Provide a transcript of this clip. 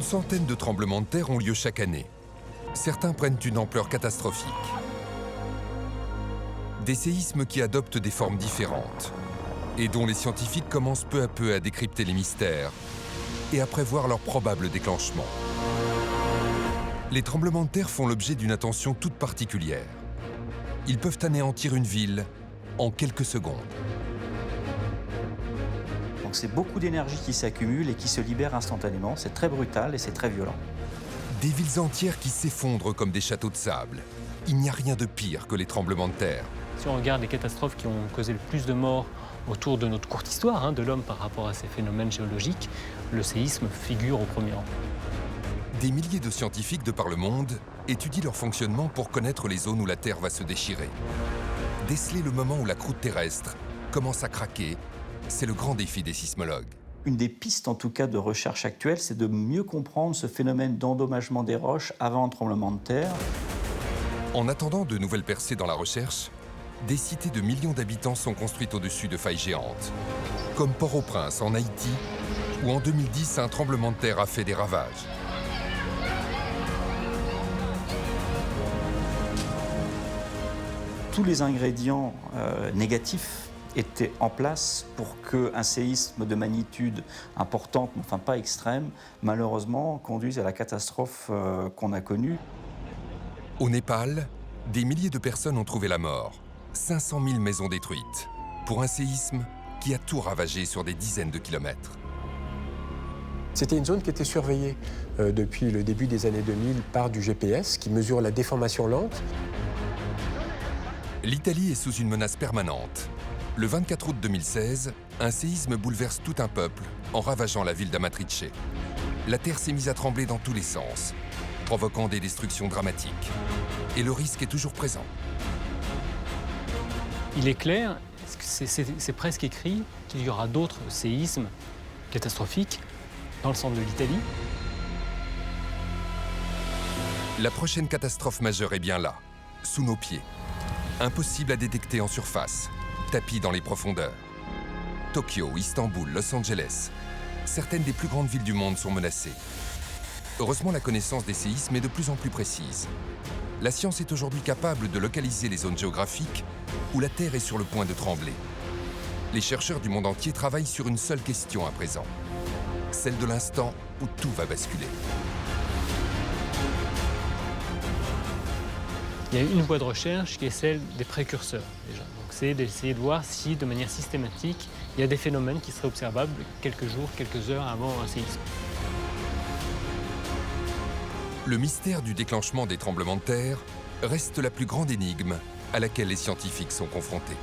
centaine de tremblements de terre ont lieu chaque année. Certains prennent une ampleur catastrophique. Des séismes qui adoptent des formes différentes et dont les scientifiques commencent peu à peu à décrypter les mystères et à prévoir leur probable déclenchement. Les tremblements de terre font l'objet d'une attention toute particulière. Ils peuvent anéantir une ville en quelques secondes. Donc c'est beaucoup d'énergie qui s'accumule et qui se libère instantanément. C'est très brutal et c'est très violent. Des villes entières qui s'effondrent comme des châteaux de sable. Il n'y a rien de pire que les tremblements de terre. Si on regarde les catastrophes qui ont causé le plus de morts autour de notre courte histoire, de l'homme par rapport à ces phénomènes géologiques, le séisme figure au premier rang. Des milliers de scientifiques de par le monde étudient leur fonctionnement pour connaître les zones où la Terre va se déchirer. Déceler le moment où la croûte terrestre commence à craquer, c'est le grand défi des sismologues. Une des pistes, en tout cas, de recherche actuelle, c'est de mieux comprendre ce phénomène d'endommagement des roches avant un tremblement de terre. En attendant de nouvelles percées dans la recherche, des cités de millions d'habitants sont construites au-dessus de failles géantes, comme Port-au-Prince en Haïti, où en 2010, un tremblement de terre a fait des ravages. Tous les ingrédients négatifs étaient en place pour qu'un séisme de magnitude importante, mais enfin pas extrême, malheureusement conduise à la catastrophe qu'on a connue. Au Népal, des milliers de personnes ont trouvé la mort. 500 000 maisons détruites, pour un séisme qui a tout ravagé sur des dizaines de kilomètres. C'était une zone qui était surveillée depuis le début des années 2000 par du GPS qui mesure la déformation lente. L'Italie est sous une menace permanente. Le 24 août 2016, un séisme bouleverse tout un peuple en ravageant la ville d'Amatrice. La terre s'est mise à trembler dans tous les sens, provoquant des destructions dramatiques. Et le risque est toujours présent. Il est clair, c'est presque écrit, qu'il y aura d'autres séismes catastrophiques dans le centre de l'Italie. La prochaine catastrophe majeure est bien là, sous nos pieds. Impossible à détecter en surface, tapis dans les profondeurs. Tokyo, Istanbul, Los Angeles, certaines des plus grandes villes du monde sont menacées. Heureusement, la connaissance des séismes est de plus en plus précise. La science est aujourd'hui capable de localiser les zones géographiques où la Terre est sur le point de trembler. Les chercheurs du monde entier travaillent sur une seule question à présent, celle de l'instant où tout va basculer. Il y a une voie de recherche qui est celle des précurseurs, déjà. Donc c'est d'essayer de voir si, de manière systématique, il y a des phénomènes qui seraient observables quelques jours, quelques heures avant un séisme. Le mystère du déclenchement des tremblements de terre reste la plus grande énigme à laquelle les scientifiques sont confrontés.